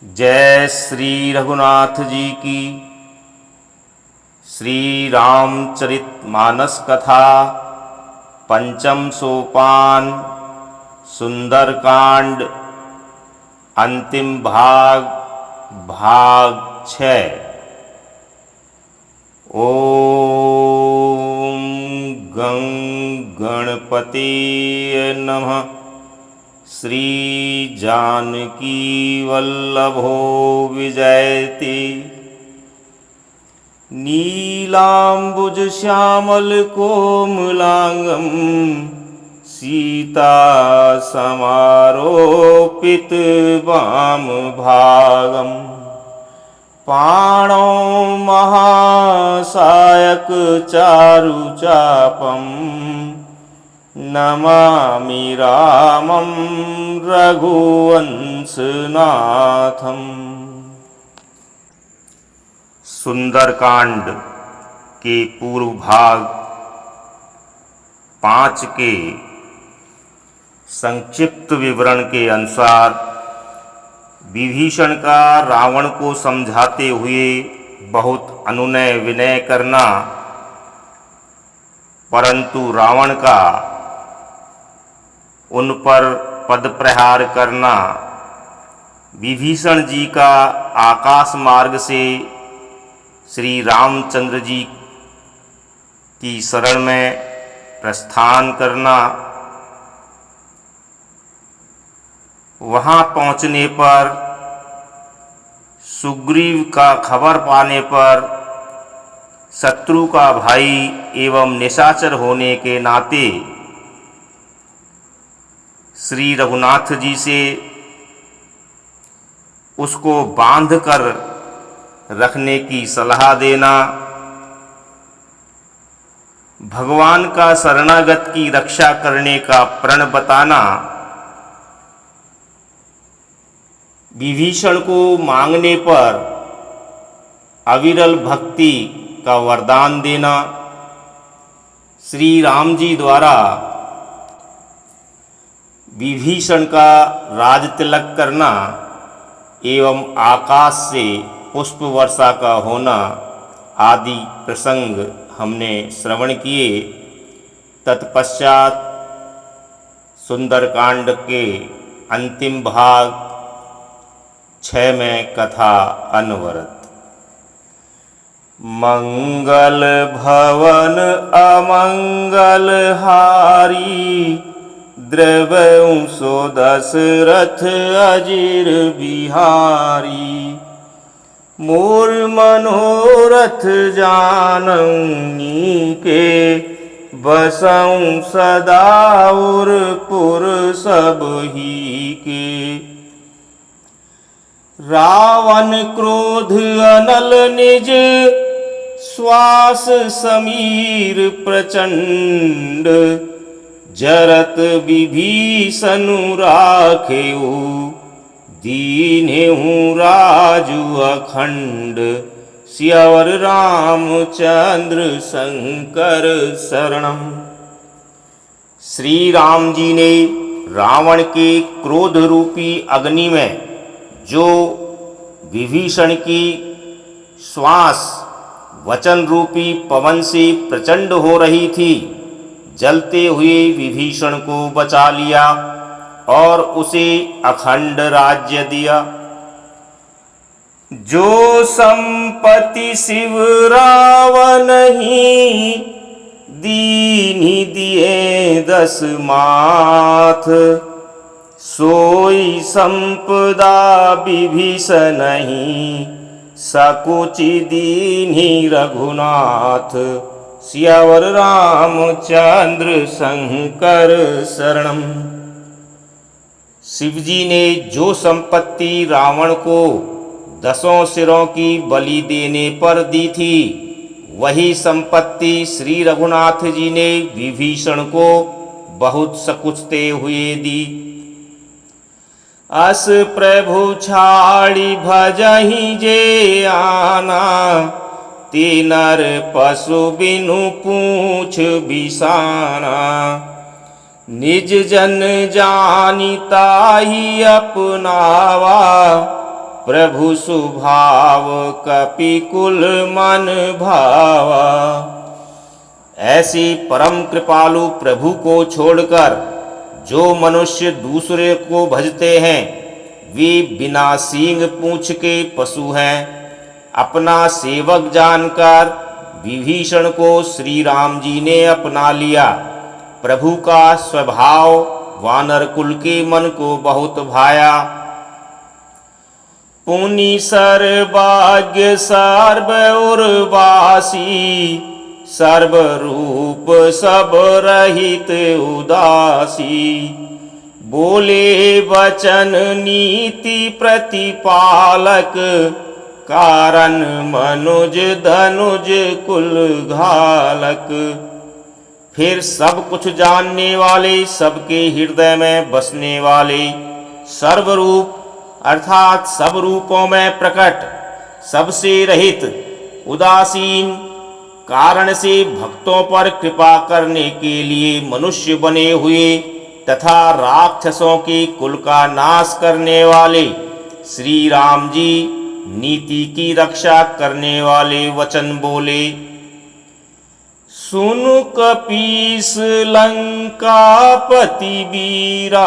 जय श्री रघुनाथ जी की। श्री रामचरितमानस कथा पंचम सोपान सुंदरकांड अंतिम भाग भाग 6। ओम गं गणपतिये नमः। श्री जानकी वल्लभो विजयति। नीलांबुज श्यामल कोमलांगं सीता समारोपित वाम भागं पाणौ महासायक चारुचापं नमामि रामं रघुवंशनाथम्। सुंदरकांड के पूर्व भाग 5 के संक्षिप्त विवरण के अनुसार विभीषण का रावण को समझाते हुए बहुत अनुनय विनय करना, परंतु रावण का उन पर पद प्रहार करना, विभीषण जी का आकाश मार्ग से श्री रामचंद्र जी की शरण में प्रस्थान करना, वहाँ पहुँचने पर सुग्रीव का खबर पाने पर शत्रु का भाई एवं निशाचर होने के नाते श्री रघुनाथ जी से उसको बांध कर रखने की सलाह देना, भगवान का शरणागत की रक्षा करने का प्रण बताना, विभीषण को मांगने पर अविरल भक्ति का वरदान देना, श्री राम जी द्वारा विभीषण का राज तिलक करना एवं आकाश से पुष्प वर्षा का होना आदि प्रसंग हमने श्रवण किए। तत्पश्चात सुंदरकांड के अंतिम भाग 6 में कथा अनवरत। मंगल भवन अमंगल हारी द्रवऊ सो दशरथ अजीर बिहारी। मोर मनोरथ जाननी के बसऊं सदा और पुर सब ही के। रावण क्रोध अनल निज श्वास समीर प्रचंड। जरत विभीषणु राखेऊ दीन्हेऊ राजु अखंड। सियावर रामचंद्र शंकर शरणम। श्री राम जी ने रावण के क्रोध रूपी अग्नि में जो विभीषण की श्वास वचन रूपी पवन से प्रचंड हो रही थी, जलते हुए विभीषण को बचा लिया और उसे अखंड राज्य दिया। जो संपत्ति शिव रावण ही दीन्हि दिए 10 माथ। सोई संपदा विभीषण ही सकुचि दीन्हि रघुनाथ। सियावर रामचंद्र शंकर शरणम। शिवजी ने जो संपत्ति रावण को 10 सिरों की बलि देने पर दी थी, वही संपत्ति श्री रघुनाथ जी ने विभीषण को बहुत सकुचते हुए दी। अस प्रभु छाड़ी भजहि जे आना। ते नर पशु बिनु पूछ बिसाना। निज जन जानी ताहि अपनावा। प्रभु सुभाव कपिकुल मन भावा। ऐसे परम कृपालु प्रभु को छोड़कर जो मनुष्य दूसरे को भजते हैं वे बिना सींग पूंछ के पशु हैं। अपना सेवक जानकर विभीषण को श्री राम जी ने अपना लिया। प्रभु का स्वभाव वानर कुल के मन को बहुत भाया। पुनि सर्वभाग्य सर्व उर्वासी, सर्वरूप सब रहित उदासी। बोले वचन नीति प्रतिपालक, कारण मनुज धनुज कुल घालक। फिर सब कुछ जानने वाले, सबके हृदय में बसने वाले, सर्वरूप अर्थात सब रूपों में प्रकट, सबसे रहित, उदासीन, कारण से भक्तों पर कृपा करने के लिए मनुष्य बने हुए तथा राक्षसों के कुल का नाश करने वाले श्री राम जी नीति की रक्षा करने वाले वचन बोले। सुनु कपीस लंकापति वीरा,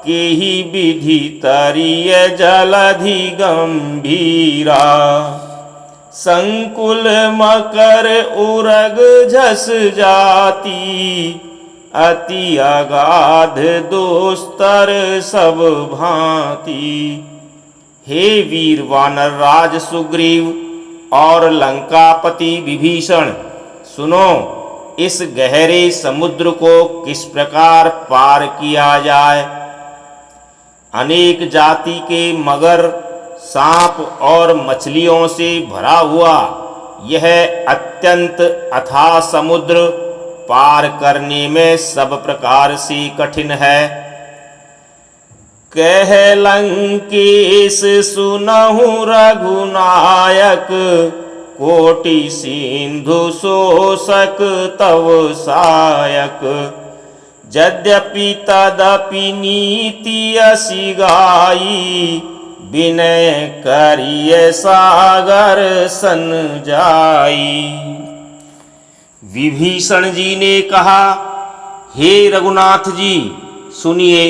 केहि विधि तरिय जलधि गंभीरा। संकुल मकर उरग झस जाती, अति अगाध दोस्तर सब भांति। हे वीर वानर राज सुग्रीव और लंकापति विभीषण, सुनो इस गहरे समुद्र को किस प्रकार पार किया जाए। अनेक जाति के मगर, सांप और मछलियों से भरा हुआ यह अत्यंत अथाह समुद्र पार करने में सब प्रकार से कठिन है। कह लंकेश सुनहु रघुनायक, कोटि सिंधु शोषक तव सायक। यद्यपि तदपि नीति असी गाई, विनय करिय सागर सन जाई। विभीषण जी ने कहा, हे रघुनाथ जी सुनिए,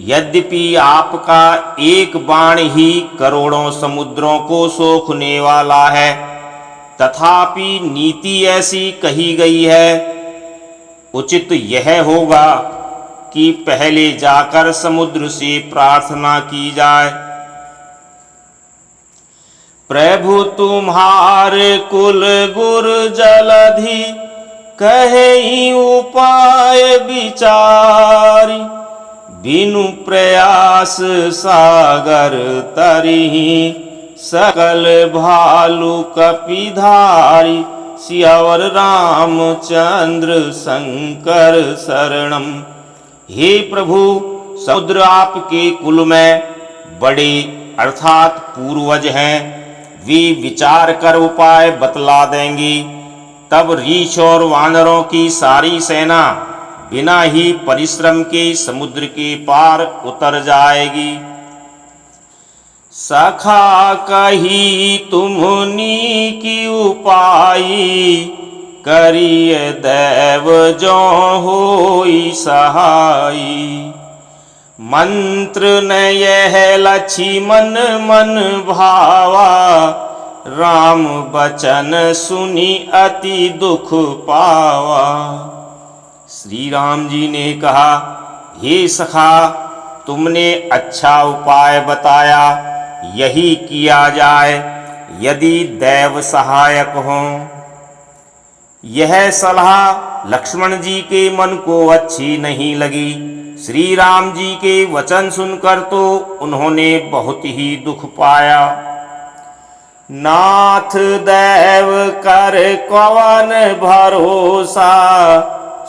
यद्यपि आपका एक बाण ही करोड़ों समुद्रों को सोखने वाला है, तथापि नीति ऐसी कही गई है। उचित यह होगा कि पहले जाकर समुद्र से प्रार्थना की जाए। प्रभु तुम्हारे कुल गुर जलधि, कहे उपाय विचारी। बिनु प्रयास सागर तरिहि, सकल भालु कपिधारी। सियावर रामचंद्र शंकर शरणम। हे प्रभु, समुद्र आपके कुल में बड़े अर्थात पूर्वज हैं, वे विचार कर उपाय बतला देंगे। तब रीछ और वानरों की सारी सेना बिना ही परिश्रम के समुद्र के पार उतर जाएगी। सखा कही तुम्हनी की उपाई, करिय दैव जो होई सहाई। मंत्र न यह लक्ष्मण मन भावा, राम बचन सुनी अति दुख पावा। श्री राम जी ने कहा, हे सखा, तुमने अच्छा उपाय बताया, यही किया जाए यदि दैव सहायक हो। यह सलाह लक्ष्मण जी के मन को अच्छी नहीं लगी। श्री राम जी के वचन सुनकर तो उन्होंने बहुत ही दुख पाया। नाथ दैव कर कवन भरोसा,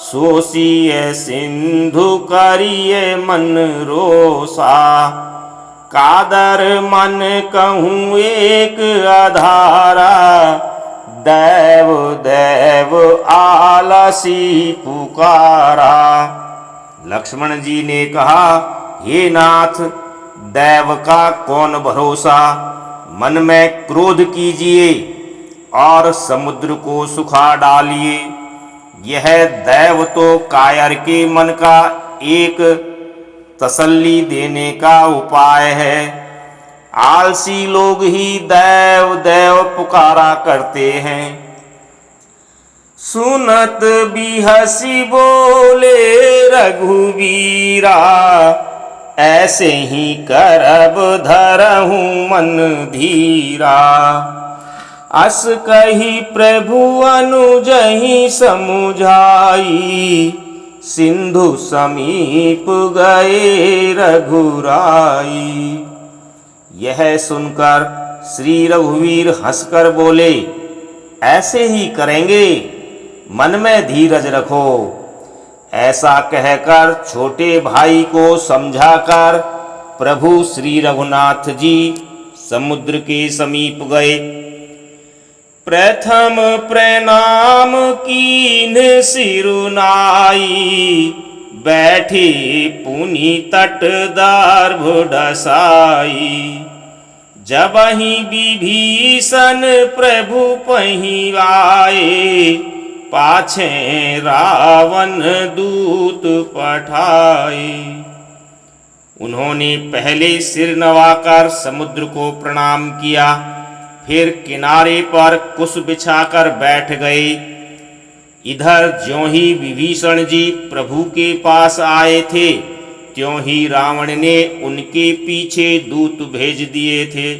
सोसिए सिंधु करिए मन रोसा। कादर मन कहूँ एक आधारा, दैव दैव आलसी पुकारा। लक्ष्मण जी ने कहा, हे नाथ, दैव का कौन भरोसा। मन में क्रोध कीजिए और समुद्र को सुखा डालिए। यह दैव तो कायर के मन का एक तसल्ली देने का उपाय है। आलसी लोग ही दैव दैव पुकारा करते हैं। सुनत भी हंसी बोले रघुवीरा, ऐसे ही करब धरहूं मन धीरा। अस कही प्रभु अनुजहि समुझाई, सिंधु समीप गए रघुराई। यह सुनकर श्री रघुवीर हंसकर बोले, ऐसे ही करेंगे, मन में धीरज रखो। ऐसा कहकर छोटे भाई को समझाकर प्रभु श्री रघुनाथ जी समुद्र के समीप गए। प्रथम प्रणाम कीन सिरुनाई, बैठी पुनि तट दार्भ डसाई। जबहि विभीषण प्रभु पहि आए, पाछे रावण दूत पठाए। उन्होंने पहले सिर नवाकर समुद्र को प्रणाम किया, फिर किनारे पर कुश बिछाकर बैठ गए। इधर ज्यों ही विभीषण जी प्रभु के पास आए थे, त्यों ही रावण ने उनके पीछे दूत भेज दिए थे।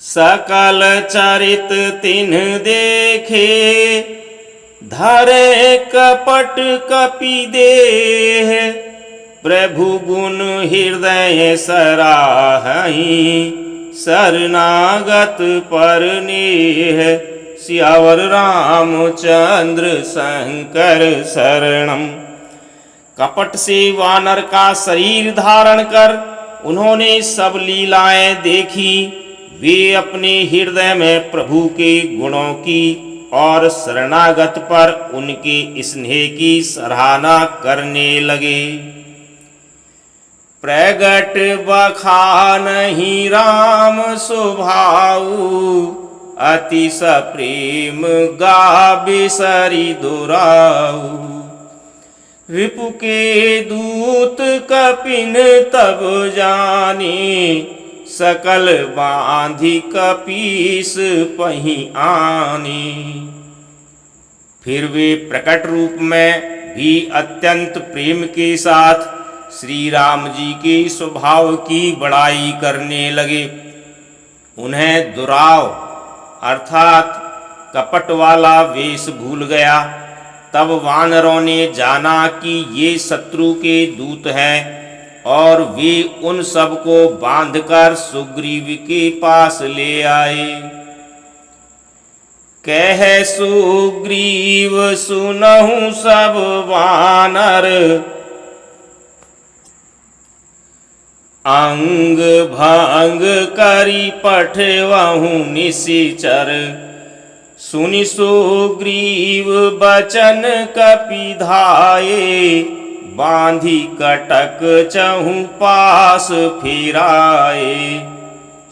सकल चरित तिन्ह देखे, धरे कपट कपि देह। प्रभु गुण हृदय सराहहि, शरणागत पर नेह। सियावर रामचंद्र शंकर शरणम। कपट से वानर का शरीर धारण कर उन्होंने सब लीलाएं देखी। वे अपने हृदय में प्रभु के गुणों की और शरणागत पर उनके स्नेह की सराहना करने लगे। प्रगट बखानहि राम स्वभाउ, अति सप्रेम गाबे सरि दुराऊ। रिपु के दूत कपिन तब जाने, सकल बांधि कपीस पहि आने। फिर वे प्रकट रूप में भी अत्यंत प्रेम के साथ श्री राम जी के स्वभाव की बड़ाई करने लगे। उन्हें दुराव अर्थात कपट वाला वेश भूल गया। तब वानरों ने जाना कि ये शत्रु के दूत हैं और वे उन सब को बांधकर सुग्रीव के पास ले आए। कह सुग्रीव सुनहु सब वानर, अंग भंग करी पठवहु निशिचर। सुनि सुग्रीव बचन कपि धाये, बांधी कटक चहु पास फिराए।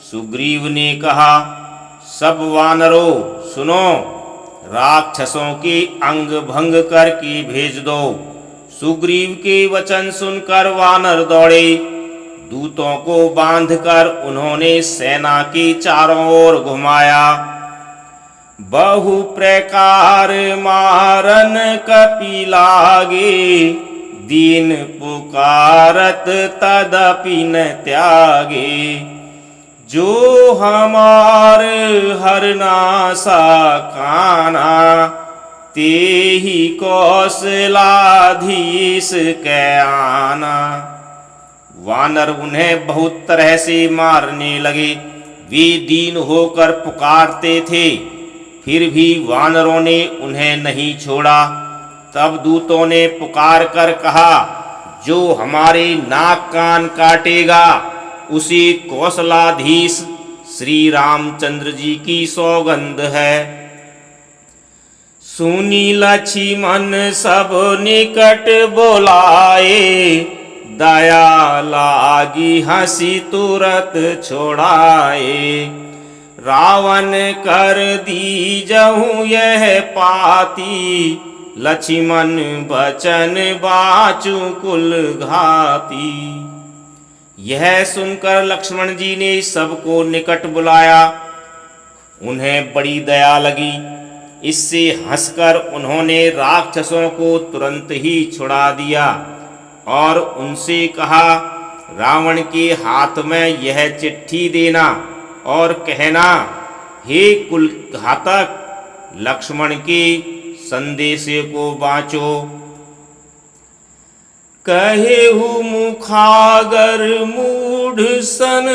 सुग्रीव ने कहा, सब वानरों सुनो, राक्षसों के अंग भंग करके भेज दो। सुग्रीव के वचन सुनकर वानर दौड़े। दूतों को बांधकर उन्होंने सेना के चारों ओर घुमाया। बहु प्रकार मारन कपि लागे, दीन पुकारत तदपि न त्यागे। जो हमार हरनासा काना, तेहि कौशलाधीश कै आना। वानर उन्हें बहुत तरह से मारने लगे। वे दीन होकर पुकारते थे, फिर भी वानरों ने उन्हें नहीं छोड़ा। तब दूतों ने पुकार कर कहा, जो हमारे नाक कान काटेगा उसे कौशलाधीश श्री रामचंद्र जी की सौगंध है। सुनी लक्ष्मण सब निकट बोलाए, दया लागी हंसी तुरत छोड़ाए। रावण कर दीजहु यह पाती, लक्ष्मण बचन बाचु कुल घाती। यह सुनकर लक्ष्मण जी ने सबको निकट बुलाया। उन्हें बड़ी दया लगी। इससे हंसकर उन्होंने राक्षसों को तुरंत ही छुड़ा दिया और उनसे कहा, रावण के हाथ में यह चिट्ठी देना और कहना, हे कुल घातक, लक्ष्मण के संदेश को बाँचो। कहेहु मुखागर मूढ़ सन,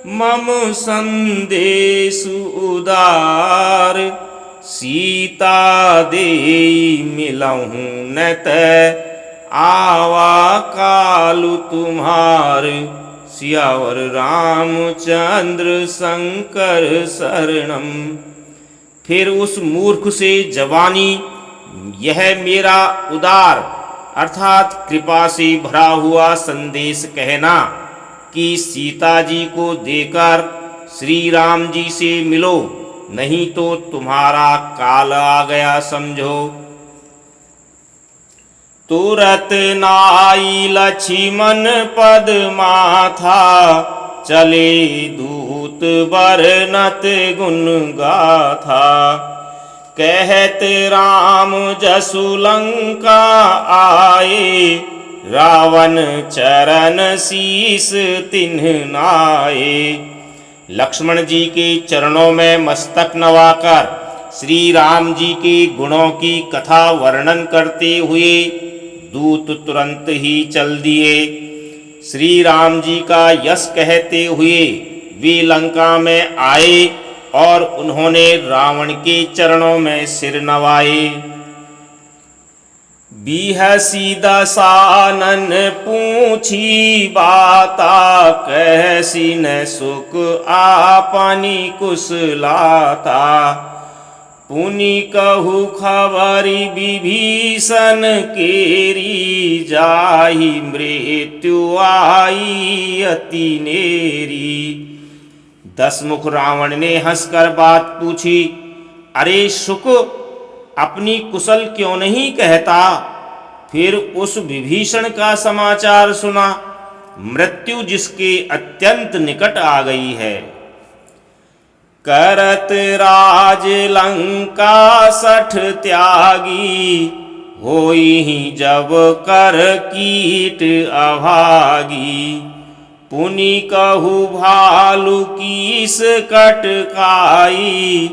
मम संदेश उदार। सीता देई मिलहूँ न तै, आवा कालु तुम्हार। सियावर रामचंद्र शंकर शरणम। फिर उस मूर्ख से जवानी, यह मेरा उदार अर्थात कृपा से भरा हुआ संदेश कहना कि सीता जी को देकर श्री राम जी से मिलो, नहीं तो तुम्हारा काल आ गया समझो। तुरत नाई लक्ष्मण पद माथा, चले दूत बरनत गुण गाथा। कहत राम जसु लंका आए, रावण चरण शीस तिन्ह नाए। लक्ष्मण जी के चरणों में मस्तक नवाकर श्री राम जी के गुणों की कथा वर्णन करते हुए दूत तुरंत ही चल दिए। श्री राम जी का यश कहते हुए वे लंका में आए और उन्होंने रावण के चरणों में सिर नवाए। बिहसी दसानन पूछी बाता, कैसी न सुख आपनी कुशलाता। पुनि कहु खबरी विभीषण केरी, जाहि मृत्यु आई अति नेरी। दसमुख रावण ने हंसकर बात पूछी, अरे शुक, अपनी कुशल क्यों नहीं कहता? फिर उस विभीषण का समाचार सुना, मृत्यु जिसके अत्यंत निकट आ गई है। करत राज लंका सठ त्यागी, होई जब कर कीट अभागी। पुनि कहु भालु कीस कटकाई,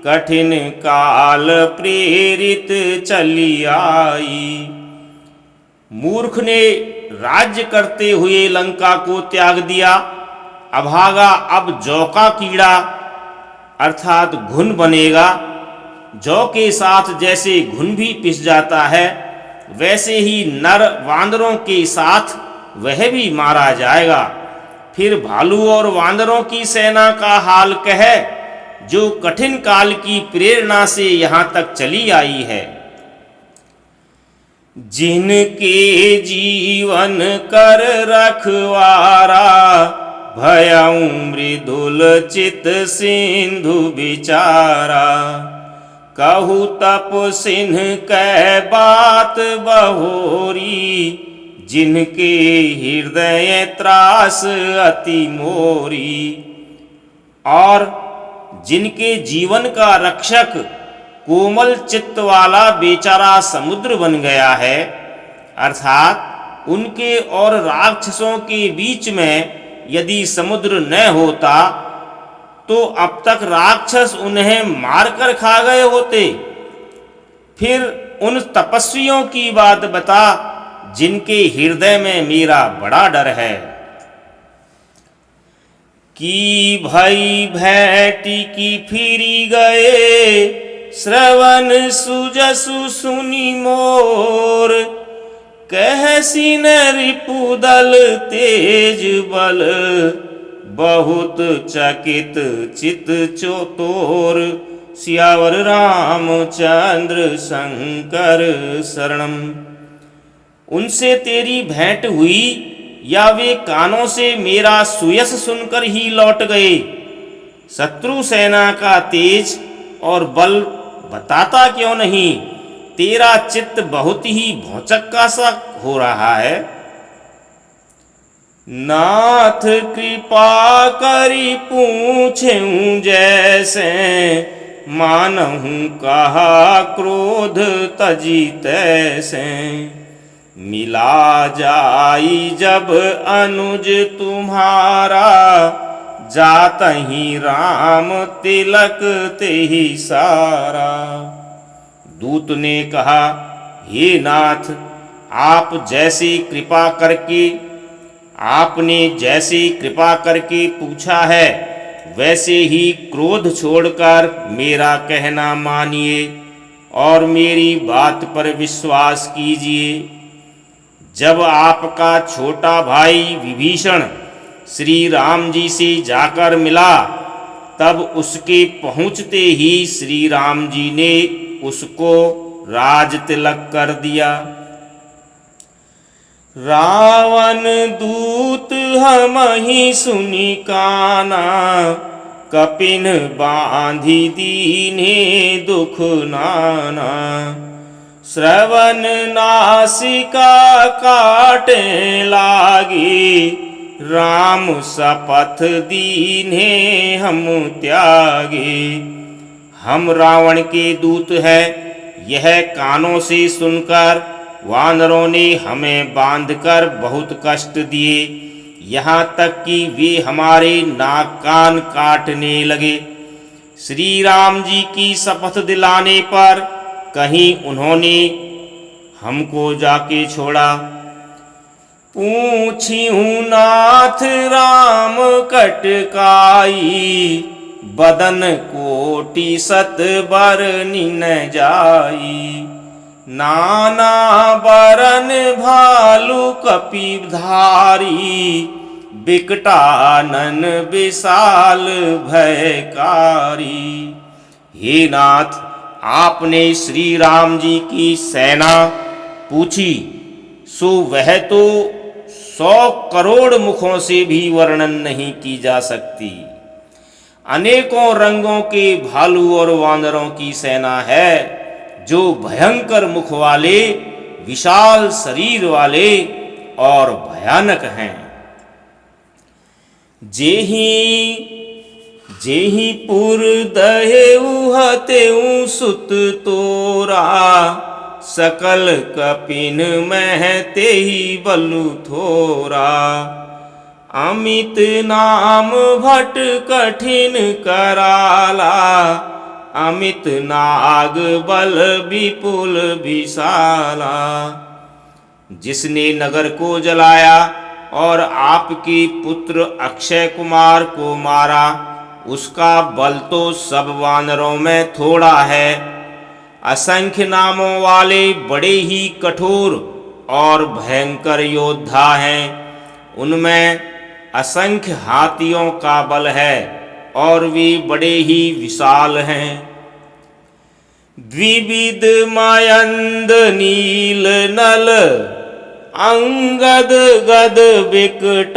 कठिन काल प्रेरित चली आई। मूर्ख ने राज्य करते हुए लंका को त्याग दिया। अभागा अब जौ का कीड़ा अर्थात घुन बनेगा। जौ के साथ जैसे घुन भी पिस जाता है, वैसे ही नर वांदरों के साथ वह भी मारा जाएगा। फिर भालू और वांदरों की सेना का हाल कह, जो कठिन काल की प्रेरणा से यहाँ तक चली आई है। जिनके जीवन कर रखवारा, भयउ मृदुल चित सिंधु विचारा। कहु तप सिन्ह कै बात बहोरी, जिनके हृदय त्रास अति मोरी। और जिनके जीवन का रक्षक कोमल चित्त वाला बेचारा समुद्र बन गया है, अर्थात उनके और राक्षसों के बीच में यदि समुद्र न होता तो अब तक राक्षस उन्हें मारकर खा गए होते। फिर उन तपस्वियों की बात बता, जिनके हृदय में मेरा बड़ा डर है। की भई भैटी की फिरी गए, श्रवण सुजसु सुनी मोर। कहसी न रिपुदल तेज बल, बहुत चकित चित चोतोर। सियावर रामचंद्र शंकर शरणम। उनसे तेरी भेंट हुई या वे कानों से मेरा सुयस सुनकर ही लौट गए? शत्रु सेना का तेज और बल बताता क्यों नहीं? तेरा चित्त बहुत ही भौचक्का सा हो रहा है। नाथ कृपा करी पूछूं जैसे, मानहूं कहा क्रोध तजी तैसे। मिला जाई जब अनुज तुम्हारा, जातहि राम तिलक तेहि सारा। दूत ने कहा, हे नाथ, आपने जैसी कृपा करके पूछा है, वैसे ही क्रोध छोड़कर मेरा कहना मानिए और मेरी बात पर विश्वास कीजिए। जब आपका छोटा भाई विभीषण श्री राम जी से जाकर मिला, तब उसके पहुँचते ही श्री राम जी ने उसको राज तिलक कर दिया। रावण दूत हमहि सुनि काना, कपिन बांधि दीन्हे दुख नाना। श्रवण नासिका काटे लागी, राम शपथ दीन्हे हम त्यागे। हम रावण के दूत हैं, यह कानों से सुनकर वानरों ने हमें बांधकर बहुत कष्ट दिए, यहाँ तक कि वे हमारे नाक कान काटने लगे। श्री राम जी की शपथ दिलाने पर कहीं उन्होंने हमको जाके छोड़ा। पूछिहूँ नाथ राम कटकाई, बदन कोटि सत बरनि न जाई। नाना बरन भालु कपिधारी, बिकटानन विशाल भयकारी। हे नाथ, आपने श्री राम जी की सेना पूछी, सो वह तो 100 करोड़ मुखों से भी वर्णन नहीं की जा सकती। अनेकों रंगों के भालू और वानरों की सेना है, जो भयंकर मुख वाले, विशाल शरीर वाले और भयानक हैं। जेहि पुर दहेउ हतेउ सुत तोरा, सकल कपिन मह तेहि बलु थोरा। अमित नाम भट कठिन कराला, अमित नाग बल विपुल विशाला। जिसने नगर को जलाया और आपके पुत्र अक्षय कुमार को मारा, उसका बल तो सब वानरों में थोड़ा है। असंख्य नामों वाले बड़े ही कठोर और भयंकर योद्धा हैं। उनमें असंख्य हाथियों का बल है और वे बड़े ही विशाल हैं। द्विविध मयंद नील नल, अंगद गद बिकटासी।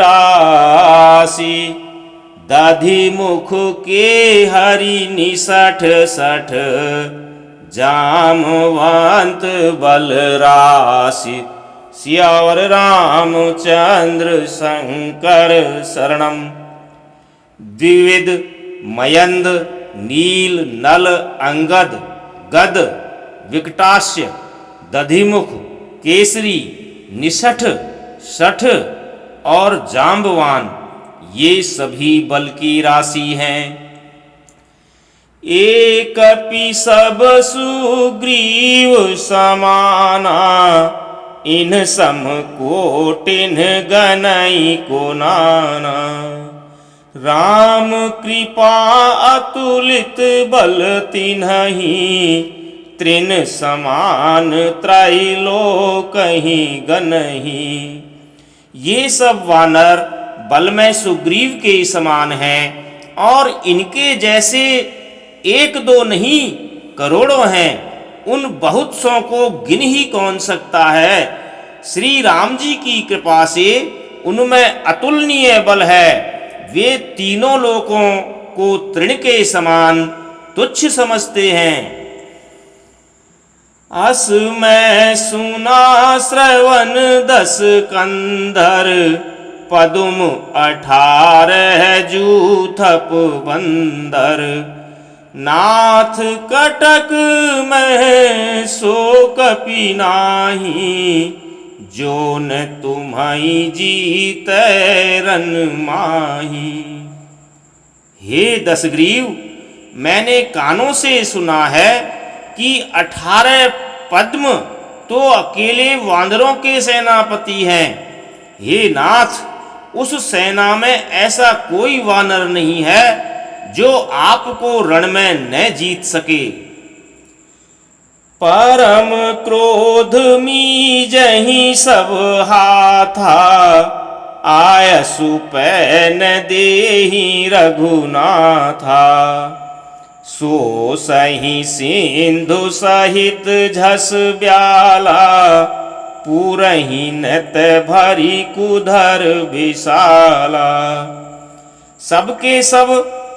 दधि मुख के हरि निसठ सठ, जामवंत बल राशि। सियावर रामचंद्र शंकर शरणम। द्विविध मयंद नील नल अंगद गद विकटास्य दधिमुख केसरी निषठ शठ और जाम्बवान, ये सभी बल की राशि हैं। एकपि सब सुग्रीव समाना, इन सम कोटिन गनई को नाना। राम कृपा अतुलित बल तिन्हि, तृण समान त्रैलोकहि गनहि। ये सब वानर बल में सुग्रीव के समान हैं और इनके जैसे एक दो नहीं करोड़ों हैं। उन बहुत सौ को गिन ही कौन सकता है। श्री राम जी की कृपा से उनमें अतुलनीय बल है। वे तीनों लोकों को तृण के समान तुच्छ समझते हैं। अस मैं सुना श्रवण 10 कंधर, पदुम 18 जूथप बंदर। नाथ कटक में सो कपि नाही, जो न तुम्हारी जीतै रन माही। हे दशग्रीव, मैंने कानों से सुना है कि 18 पद्म तो अकेले वानरों के सेनापति हैं। हे नाथ, उस सेना में ऐसा कोई वानर नहीं है जो आपको रण में न जीत सके। परम क्रोध मीजहि सब हाथा, आयसु पैन देहि रघुनाथा। सो सही सिंधु सहित झस ब्याला, पूरहि नत भरी कुधर विशाला। सबके सब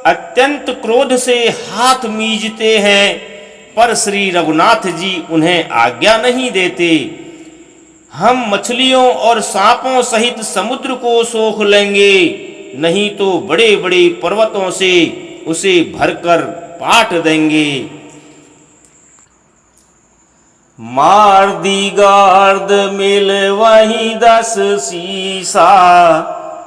अत्यंत क्रोध से हाथ मीजते हैं, पर श्री रघुनाथ जी उन्हें आज्ञा नहीं देते। हम मछलियों और सांपों सहित समुद्र को सोख लेंगे, नहीं तो बड़े बड़े पर्वतों से उसे भरकर पाट देंगे। मार दी गार्द मिल वही 10 सीसा,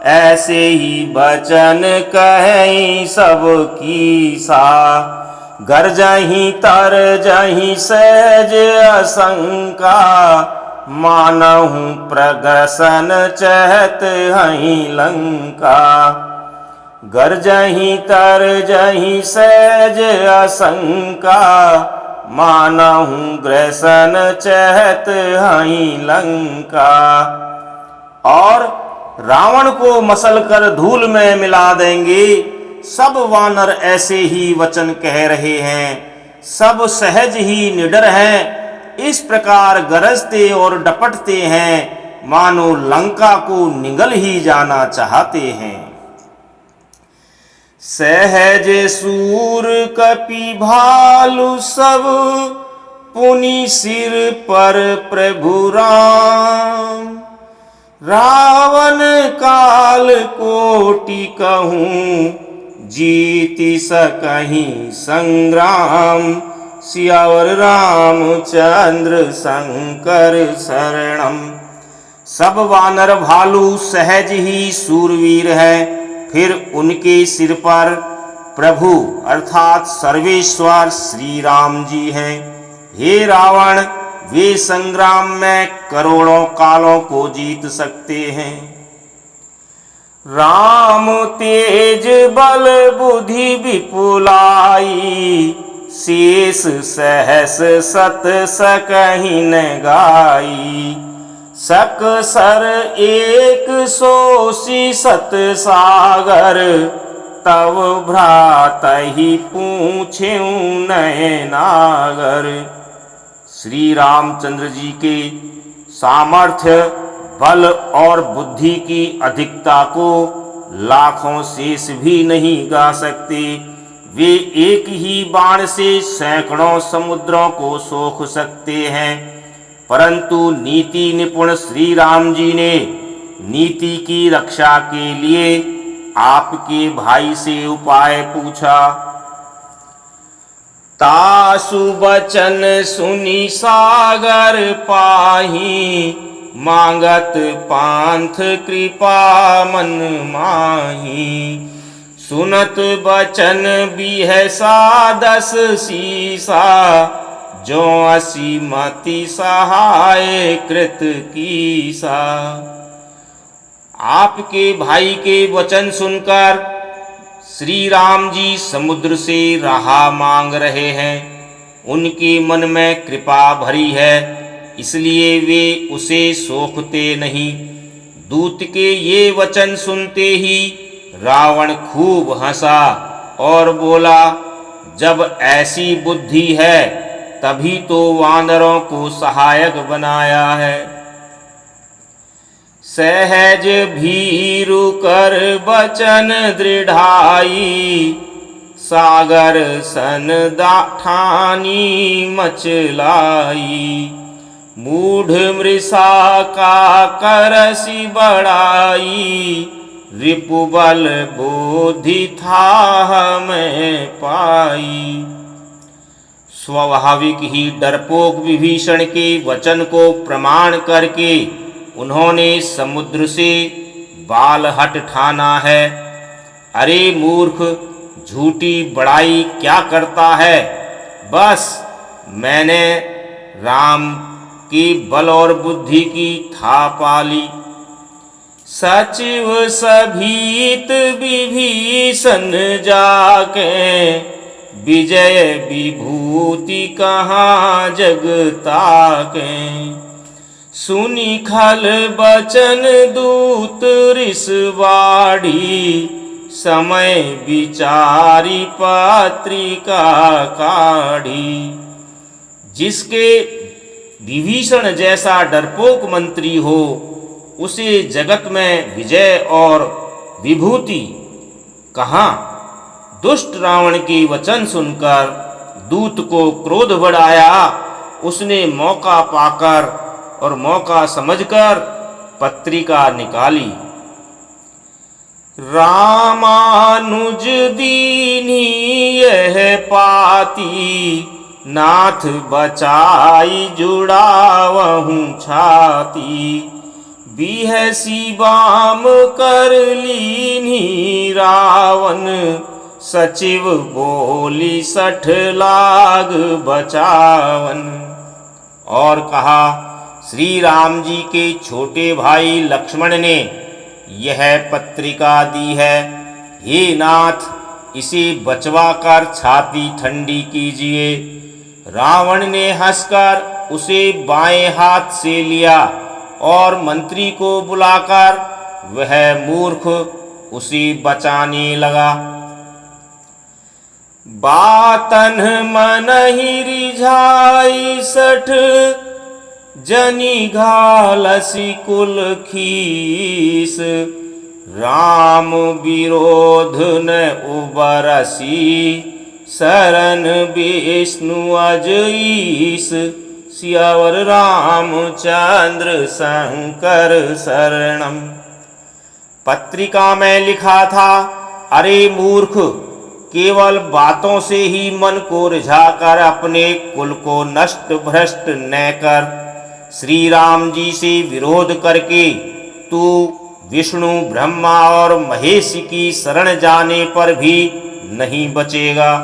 ऐसे ही बचन कहीं सब कीसा। गरजहि तरजहि सहज असंका, मानहु प्रगसन चहत हई लंका। गरजहि तरजहि सहज असंका, मानहु ग्रसन चहत हई लंका। और रावण को मसल कर धूल में मिला देंगे। सब वानर ऐसे ही वचन कह रहे हैं, सब सहज ही निडर हैं। इस प्रकार गरजते और डपटते हैं, मानो लंका को निगल ही जाना चाहते हैं। सहज सूर कपि भालु सब, पुनि सिर पर प्रभु राम। रावण काल कोटि कहूँ, जीति सकहीं संग्राम। सियावर रामचंद्र शंकर शरणम। सब वानर भालू सहज ही सूरवीर है, फिर उनके सिर पर प्रभु अर्थात सर्वेश्वर श्री राम जी हैं। हे रावण, वे संग्राम में करोड़ों कालों को जीत सकते हैं। राम तेज बल बुद्धि विपुलाई, शेष सहस सत सकहि न गाई। सक सर 180 सत सागर, तव भ्रातहि पूछेउ नयनागर। श्री रामचंद्र जी के सामर्थ्य, बल और बुद्धि की अधिकता को लाखों शेष भी नहीं गा सकते। वे एक ही बाण से सैकड़ों समुद्रों को सोख सकते हैं। परंतु नीति निपुण श्री राम जी ने नीति की रक्षा के लिए आपके भाई से उपाय पूछा। तासु बचन सुनि सागर पाही, मांगत पांथ कृपा मन माही। सुनत बचन बिहसा 10 सीसा, जो 80 मति सहाय कृत कीसा। आपके भाई के वचन सुनकर श्री राम जी समुद्र से राह मांग रहे हैं। उनके मन में कृपा भरी है, इसलिए वे उसे सोखते नहीं। दूत के ये वचन सुनते ही रावण खूब हंसा और बोला, जब ऐसी बुद्धि है तभी तो वानरों को सहायक बनाया है। सहज भीरु कर बचन दृढ़ाई, सागर सन ठानी मचलाई। मूढ़ मृषा का करसी बढ़ाई, रिपुबल बोधि था मैं पाई। स्वाभाविक ही डरपोक विभीषण के वचन को प्रमाण करके उन्होंने समुद्र से बालहट ठाना है। अरे मूर्ख, झूठी बड़ाई क्या करता है? बस मैंने राम की बल और बुद्धि की था पाली। सचिव सभीत विभीषण जाके, विजय विभूति कहाँ जगता के। सुनी खल बचन दूत ऋषवाड़ी, समय विचारी पत्रिका काढ़ी। जिसके विभीषण जैसा डरपोक मंत्री हो, उसे जगत में विजय और विभूति कहाँ। दुष्ट रावण के वचन सुनकर दूत को क्रोध बढ़ाया। उसने मौका पाकर और मौका समझकर पत्रिका निकाली। रामानुज दीनी यह पाती, नाथ बचाई जुड़ावहूँ छाती। बिहसी बाम कर लीनी रावण, सचिव बोली 60 लाग बचावन। और कहा, श्री राम जी के छोटे भाई लक्ष्मण ने यह पत्रिका दी है। हे नाथ, इसे बचवा कर छाती ठंडी कीजिए। रावण ने हंसकर उसे बाएं हाथ से लिया और मंत्री को बुलाकर वह मूर्ख उसे बचाने लगा। बातन मन ही रिझाई 60, जनी घालसी कुल खीस। राम विरोध न उबरसी, शरण विष्णु अजईस। सियावर रामचंद्र शंकर शरणम। पत्रिका में लिखा था, अरे मूर्ख, केवल बातों से ही मन को रिझाकर अपने कुल को नष्ट भ्रष्ट न कर। श्री राम जी से विरोध करके तू विष्णु ब्रह्मा और महेश की शरण जाने पर भी नहीं बचेगा।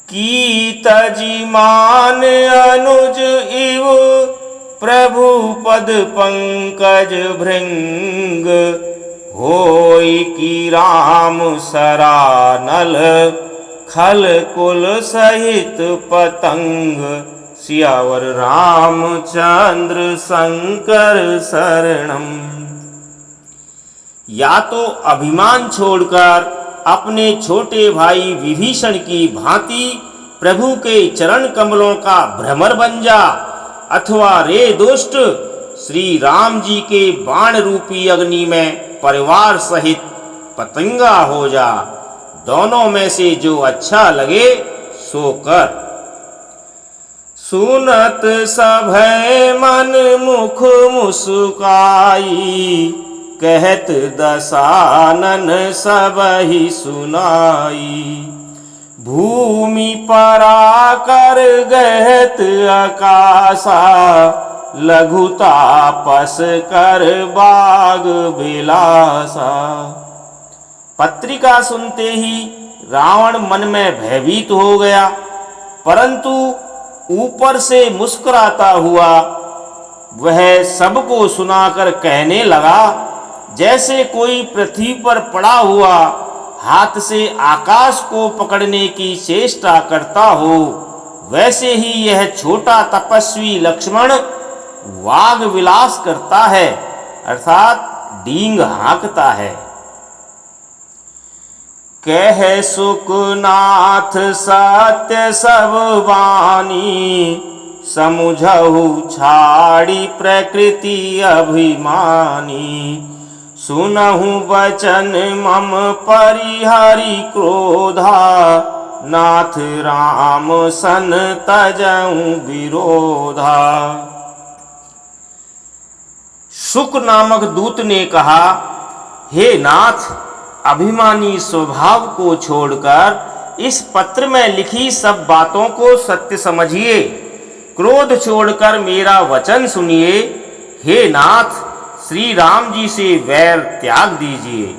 की तजिमान अनुज इव, प्रभु पद पंकज भृंग। होई की राम सरानल, खल कुल सहित पतंग। सियावर रामचंद्र शंकर शरणम। या तो अभिमान छोड़कर अपने छोटे भाई विभीषण की भांति प्रभु के चरण कमलों का भ्रमर बन जा, अथवा रे दुष्ट, श्री राम जी के बाण रूपी अग्नि में परिवार सहित पतंगा हो जा। दोनों में से जो अच्छा लगे सो कर। सुनत सभय मन मुख मुस्काई, कहत दसानन सबहि सुनाई। भूमि परा कर गहत आकाशा, लघुता पस कर बाग बिलासा। पत्रिका सुनते ही रावण मन में भयभीत हो गया, परंतु ऊपर से मुस्कुराता हुआ वह सबको सुनाकर कहने लगा, जैसे कोई पृथ्वी पर पड़ा हुआ हाथ से आकाश को पकड़ने की चेष्टा करता हो, वैसे ही यह छोटा तपस्वी लक्ष्मण वाग विलास करता है, अर्थात डींग हाँकता है। कह सुखनाथ सत्य सब वाणी, समुझहु छाड़ी प्रकृति अभिमानी। सुनहु वचन मम परिहरि क्रोधा, नाथ राम सन तजऊं विरोधा। शुक नामक दूत ने कहा, हे नाथ, अभिमानी स्वभाव को छोड़कर इस पत्र में लिखी सब बातों को सत्य समझिए। क्रोध छोड़कर मेरा वचन सुनिए। हे नाथ, श्री राम जी से वैर त्याग दीजिए।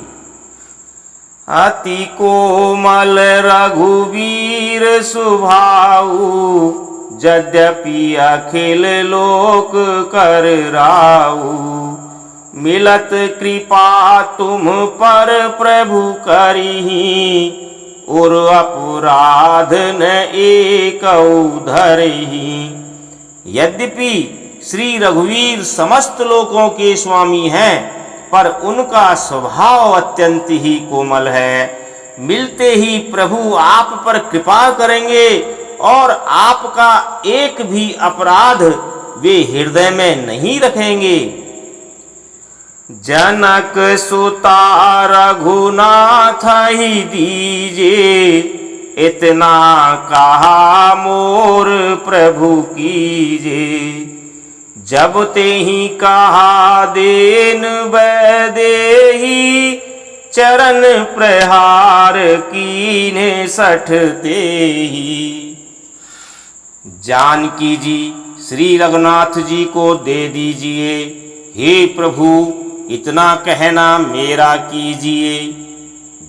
अति कोमल रघुवीर सुभाऊ, यद्यपि अखिल लोक कर राऊ। मिलत कृपा तुम पर प्रभु करिही, और अपराध न एकौ धरही। यद्यपि श्री रघुवीर समस्त लोकों के स्वामी हैं, पर उनका स्वभाव अत्यंत ही कोमल है। मिलते ही प्रभु आप पर कृपा करेंगे और आपका एक भी अपराध वे हृदय में नहीं रखेंगे। जनक सुता रघुनाथ ही दीजे, इतना कहा मोर प्रभु कीजे। जब ते ही कहा देन वैदेही, चरण प्रहार कीने सठते ही। जानकी जी श्री रघुनाथ जी को दे दीजिए। हे प्रभु, इतना कहना मेरा कीजिए।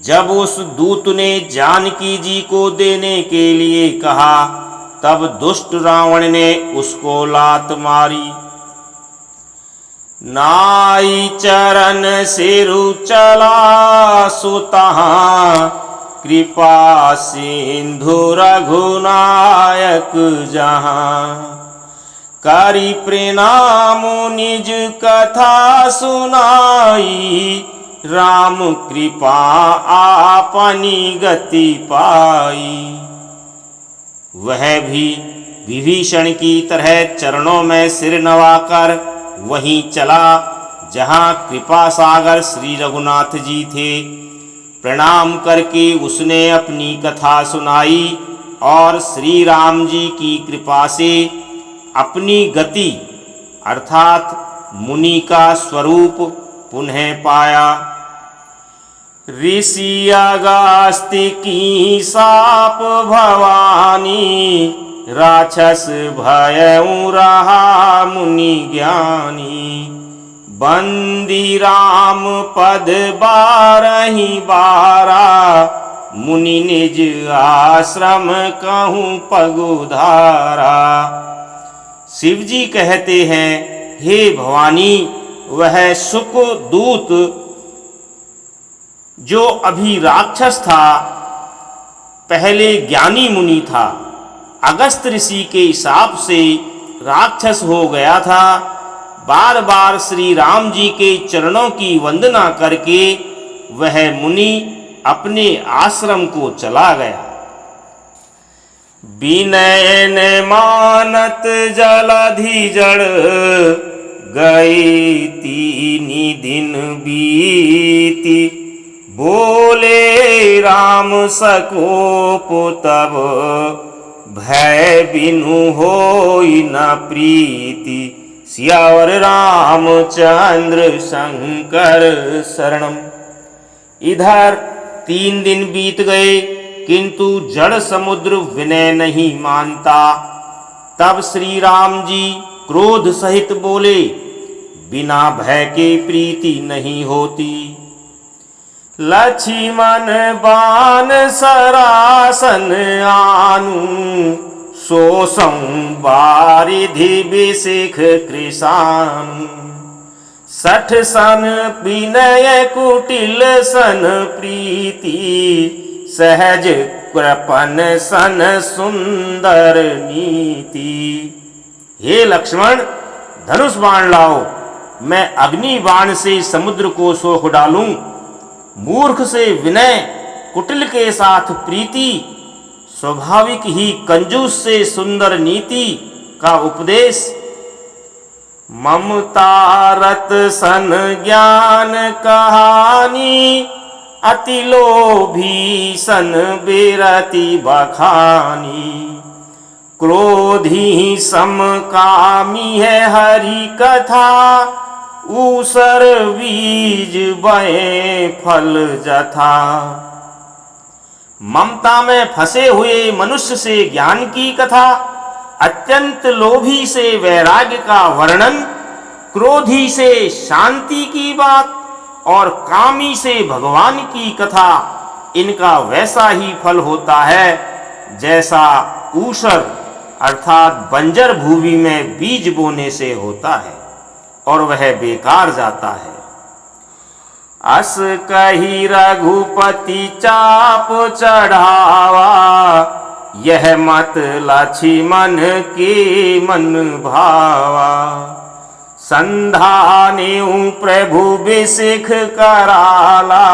जब उस दूत ने जानकी जी को देने के लिए कहा, तब दुष्ट रावण ने उसको लात मारी। नाई चरण सिरु चला सुतहाँ, कृपा सिंधु रघुनायक जहाँ। करी प्रणाम निज कथा सुनाई, राम कृपा आपनी गति पाई। वह भी विभीषण की तरह चरणों में सिर नवाकर वहीं चला जहाँ कृपा सागर श्री रघुनाथ जी थे। प्रणाम करके उसने अपनी कथा सुनाई और श्री राम जी की कृपा से अपनी गति अर्थात मुनि का स्वरूप पुनः पाया। ऋषि अगस्त्य की साप भवानी, राक्षस भयउ रहा मुनि ज्ञानी। बंदी राम पद बारही बारा, मुनि निज आश्रम कहूँ पगुधारा। शिव जी कहते हैं, हे भवानी, वह शुक दूत जो अभी राक्षस था, पहले ज्ञानी मुनि था। अगस्त ऋषि के हिसाब से राक्षस हो गया था। बार बार श्री राम जी के चरणों की वंदना करके वह मुनि अपने आश्रम को चला गया। विनय ने मानत जलधि जड़, गई तीनी दिन बीती। बोले राम सकोप तब, भय बिनु होई न प्रीति। सियावर रामचंद्र शंकर शरणम। इधर 3 दिन बीत गए, किंतु जड़ समुद्र विनय नहीं मानता। तब श्री राम जी क्रोध सहित बोले, बिना भय के प्रीति नहीं होती। लक्ष्मण बाण सरासन आनु, सोसं बारिधि बिसिख कृशानु। 60 सन विनय कुटिल सन प्रीति, सहज कृपन सन सुंदर नीति। हे लक्ष्मण, धनुष बाण लाओ, मैं अग्नि बाण से समुद्र को सोख डालूं। मूर्ख से विनय, कुटिल के साथ प्रीति, स्वाभाविक ही कंजूस से सुंदर नीति, का उपदेश ममता रत सन ज्ञान कहानी, अति लोभी सन बेरति बखानी। क्रोधी सम कामी है हरि कथा, ऊसर बीज बहे फल जथा। ममता में फंसे हुए मनुष्य से ज्ञान की कथा, अत्यंत लोभी से वैराग्य का वर्णन, क्रोधी से शांति की बात और कामी से भगवान की कथा, इनका वैसा ही फल होता है जैसा ऊसर अर्थात बंजर भूमि में बीज बोने से होता है और वह बेकार जाता है। अस कही रघुपति चाप चढ़ावा, यह मत लक्ष्मण के मन भावा। संधानेऊ प्रभु बिसिख कराला,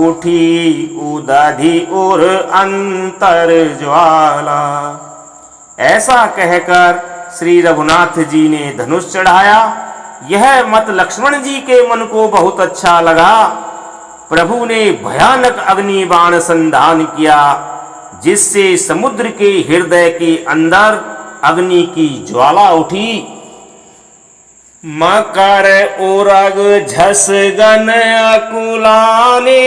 उठी उदधि और अंतर ज्वाला। ऐसा कहकर श्री रघुनाथ जी ने धनुष चढ़ाया। यह मत लक्ष्मण जी के मन को बहुत अच्छा लगा। प्रभु ने भयानक अग्नि बाण संधान किया, जिससे समुद्र के हृदय के अंदर अग्नि की ज्वाला उठी। मकर उरग झस गन अकुलाने,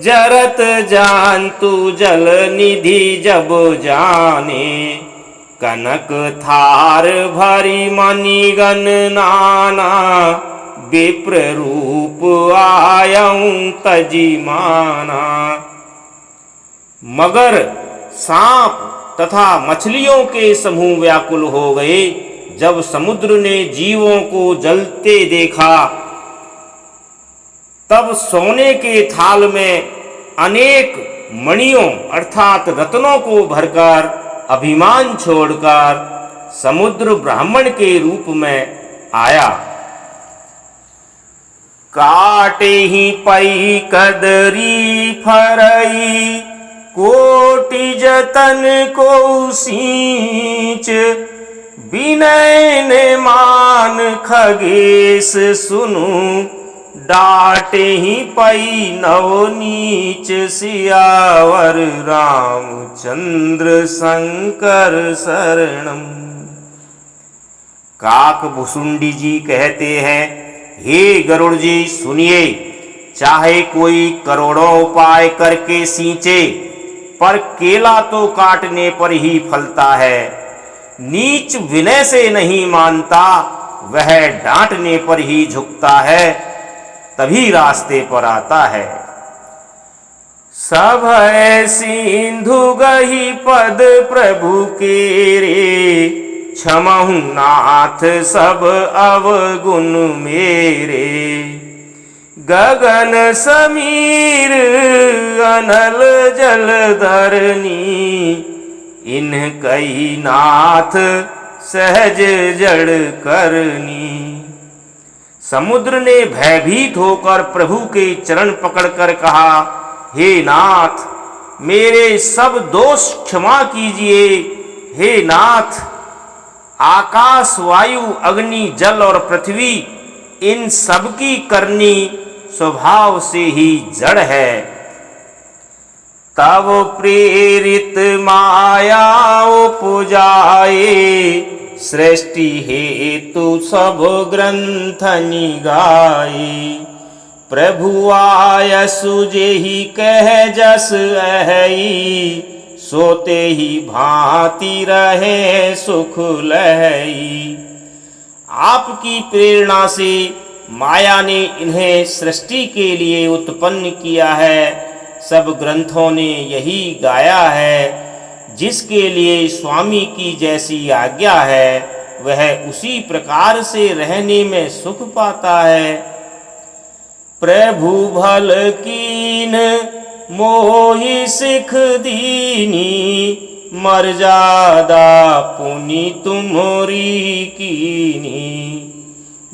जरत जानतु जल निधि जब जाने। कनक थार भरी मणिगण नाना, विप्र रूप आयऊं तजी माना। मगर, सांप तथा मछलियों के समूह व्याकुल हो गए जब समुद्र ने जीवों को जलते देखा। तब सोने के थाल में अनेक मणियों अर्थात रत्नों को भरकर अभिमान छोड़कर समुद्र ब्राह्मण के रूप में आया। काटे ही पई कदरी फरई, कोटि जतन को सींच। विनय ने मान खगेश सुनु, डाटे ही पई नवनीच। सियावर रामचंद्र शंकर शरणम। काक भुसुंडी जी कहते हैं, हे गरुड़ जी सुनिए, चाहे कोई करोड़ों उपाय करके सींचे, पर केला तो काटने पर ही फलता है। नीच विनय से नहीं मानता, वह डांटने पर ही झुकता है, तभी रास्ते पर आता है। सब सिंधु गही पद प्रभु के रे, क्षमहु नाथ सब अवगुण मेरे। गगन समीर अनल जल धरनी, इन कई नाथ सहज जड़ करनी। समुद्र ने भयभीत होकर प्रभु के चरण पकड़कर कहा, हे नाथ, मेरे सब दोष क्षमा कीजिए। हे नाथ, आकाश वायु अग्नि जल और पृथ्वी, इन सब की करनी स्वभाव से ही जड़ है। तब प्रेरित माया उपजाए, सृष्टि हेतु सब ग्रंथ निगाए। प्रभु आयसु जेहि कह जस अहई, सोते ही भांति रहे सुख लहई। आपकी प्रेरणा से माया ने इन्हें सृष्टि के लिए उत्पन्न किया है। सब ग्रंथों ने यही गाया है। जिसके लिए स्वामी की जैसी आज्ञा है, वह उसी प्रकार से रहने में सुख पाता है। प्रभु भल कीन मोहि सिख दीनी, मर्यादा पुनि तुमरी कीनी।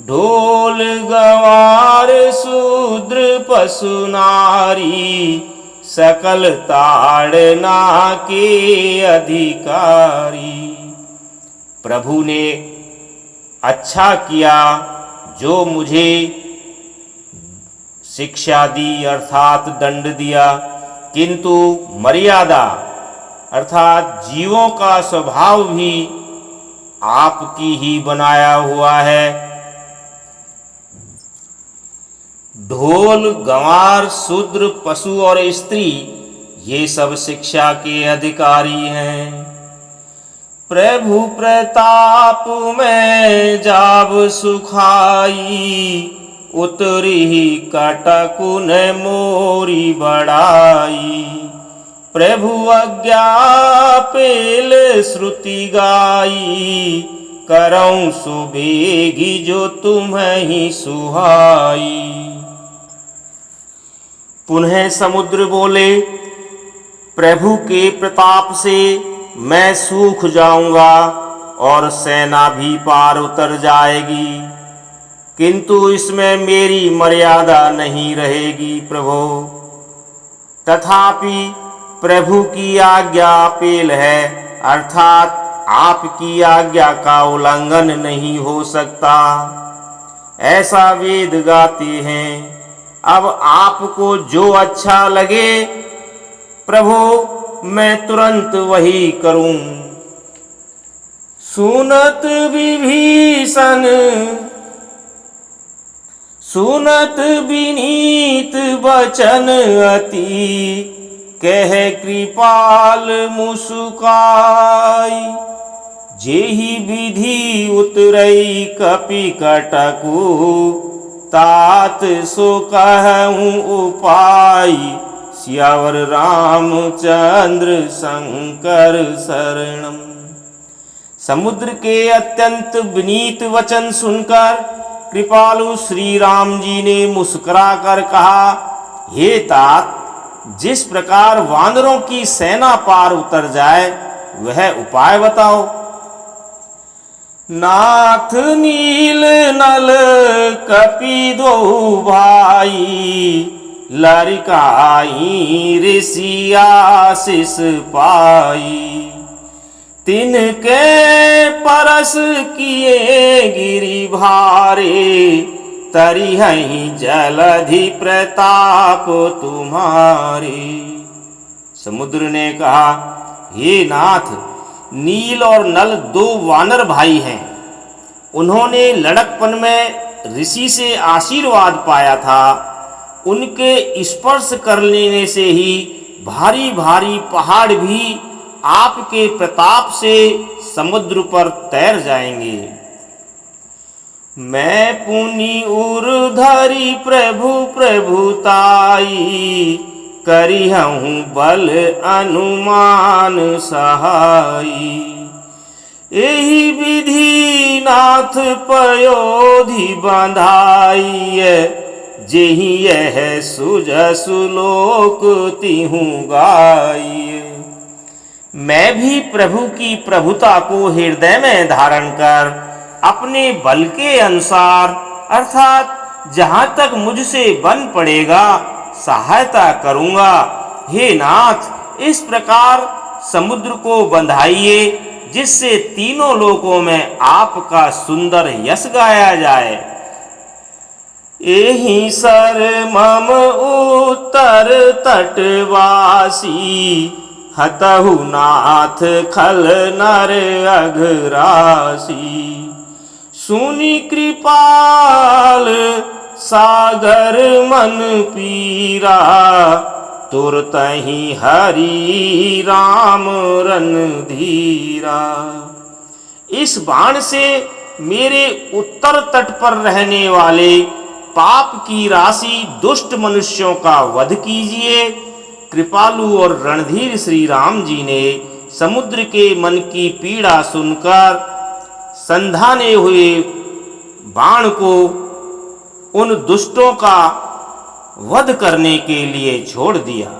ढोल गवार शूद्र पशु नारी, सकल ताड़ना के अधिकारी। प्रभु ने अच्छा किया जो मुझे शिक्षा दी अर्थात दंड दिया, किंतु मर्यादा अर्थात जीवों का स्वभाव भी आपकी ही बनाया हुआ है। ढोल, गंवार, शूद्र, पशु और स्त्री ये सब शिक्षा के अधिकारी हैं। प्रभु प्रताप में जाब सुखाई, उतरी कटकुन मोरी बड़ाई। प्रभु आज्ञा पेल श्रुति गाई, करऊं सुबेगी जो तुम्हें ही सुहाई। पुनः समुद्र बोले, प्रभु के प्रताप से मैं सूख जाऊंगा और सेना भी पार उतर जाएगी, किंतु इसमें मेरी मर्यादा नहीं रहेगी प्रभु। तथापि प्रभु की आज्ञा पेल है, अर्थात आपकी आज्ञा का उल्लंघन नहीं हो सकता, ऐसा वेद गाते हैं। अब आपको जो अच्छा लगे प्रभु मैं तुरंत वही करूं। सुनत विभीषण सुनत विनीत वचन अति, कह कृपाल मुस्काई। जेहि विधि उतरई कपि कटकु, तात सो कहूँ उपाय। सियावर रामचंद्र शंकर शरणम। समुद्र के अत्यंत विनीत वचन सुनकर कृपालु श्री राम जी ने मुस्कुरा कर कहा, हे तात, जिस प्रकार वानरों की सेना पार उतर जाए वह उपाय बताओ। नाथ नील नल कपि दो भाई, लरिकाई ऋषि आशीष पाई। तिनके परस किए गिरि भारे, तरिहहि जलधि प्रताप तुम्हारे। समुद्र ने कहा, हे नाथ, नील और नल दो वानर भाई हैं। उन्होंने लड़कपन में ऋषि से आशीर्वाद पाया था। उनके स्पर्श कर लेने से ही भारी भारी पहाड़ भी आपके प्रताप से समुद्र पर तैर जाएंगे। मैं पुनि उर्धरि प्रभु प्रभुताई, करिहूँ बल अनुमान सहाई। एहि विधि नाथ पयोधि बंधाई, जेहि यह सुजसु लोक तिहु गाई। मैं भी प्रभु की प्रभुता को हृदय में धारण कर अपने बल के अनुसार अर्थात जहाँ तक मुझसे बन पड़ेगा सहायता करूँगा। हे नाथ, इस प्रकार समुद्र को बंधाइए जिससे तीनों लोकों में आपका सुंदर यश गाया जाए। एहि सर मम उत्तर तटवासी, हतहु नाथ खल नर अघरासी। सुनि कृपाल सागर मन पीरा, तुरतहि हरि राम रणधीरा। इस बाण से मेरे उत्तर तट पर रहने वाले पाप की राशि दुष्ट मनुष्यों का वध कीजिए। कृपालु और रणधीर श्री राम जी ने समुद्र के मन की पीड़ा सुनकर संधाने हुए बाण को उन दुष्टों का वध करने के लिए छोड़ दिया।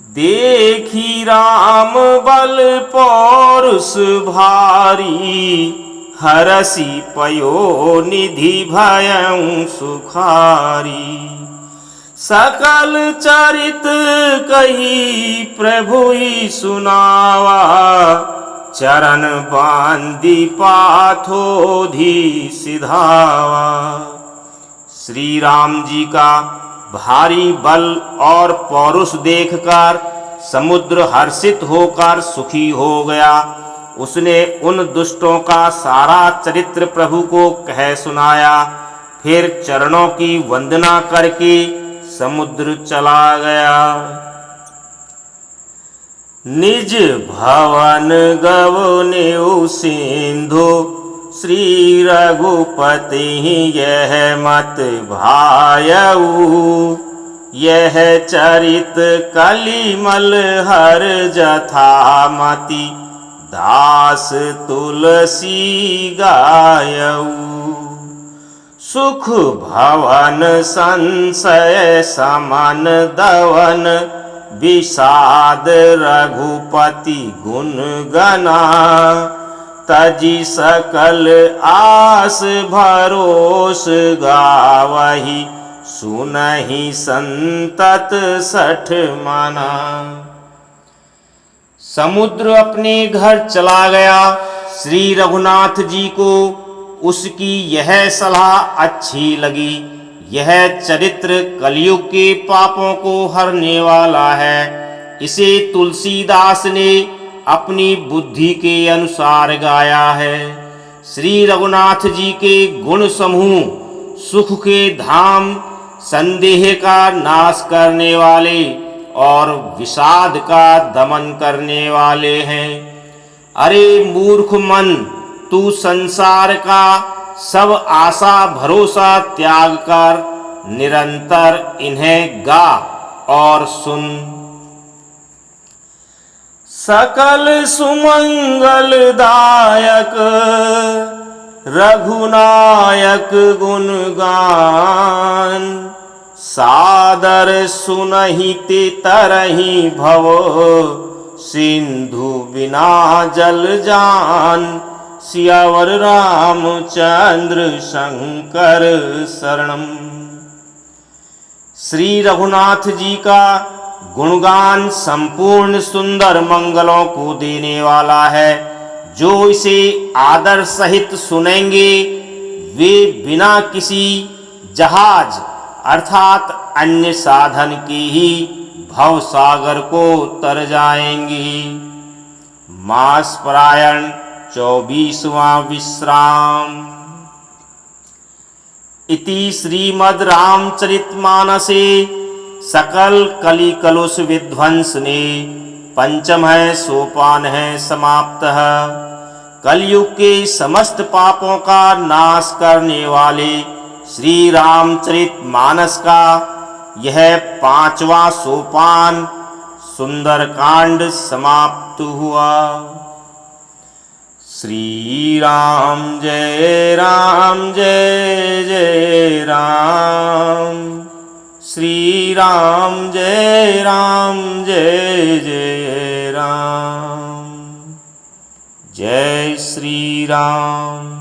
देखी राम बल पौरुष भारी, हरसी पयो निधि भयं सुखारी। सकल चरित कही प्रभु ही सुनावा, चरण बांधी पाथोधी सिधावा। श्री राम जी का भारी बल और पौरुष देखकर समुद्र हर्षित होकर सुखी हो गया। उसने उन दुष्टों का सारा चरित्र प्रभु को कह सुनाया। फिर चरणों की वंदना करके समुद्र चला गया। निज भवन गवनेउ सिंधु श्री रघुपति यह मत भायऊ। यह चरित कलिमल हर जथामति दास तुलसी गायऊ। सुख भवन संशय समन दवन विषाद रघुपति गुण गना। तजी सकल आस भरोस गावही सुनहि संतत सठ मना। समुद्र अपने घर चला गया। श्री रघुनाथ जी को उसकी यह सलाह अच्छी लगी। यह चरित्र कलयुग के पापों को हरने वाला है। इसे तुलसीदास ने अपनी बुद्धि के अनुसार गाया है। श्री रघुनाथ जी के गुण समूह सुख के धाम, संदेह का नाश करने वाले और विषाद का दमन करने वाले हैं। अरे मूर्ख मन, तू संसार का सब आशा भरोसा त्याग कर निरंतर इन्हें गा और सुन। सकल सुमंगल दायक रघुनायक गुण गान। सादर सुनहि ते तरहि भव सिंधु बिना जल जान। सियावर रामचंद्र शंकर शरणम। श्री रघुनाथ जी का गुणगान संपूर्ण सुंदर मंगलों को देने वाला है। जो इसे आदर सहित सुनेंगे वे बिना किसी जहाज अर्थात अन्य साधन के ही भव सागर को तर जाएंगे। मास परायण 24वां विश्राम। इति श्रीमद् रामचरितमानसे सकल कलि कलुष विध्वंसने पंचमः सोपान है समाप्तः। कलयुग के समस्त पापों का नाश करने वाले श्री रामचरितमानस का यह 5वां सोपान सुंदरकांड समाप्त हुआ। श्री राम जय जय राम। श्री राम जय जय राम। जय श्री राम।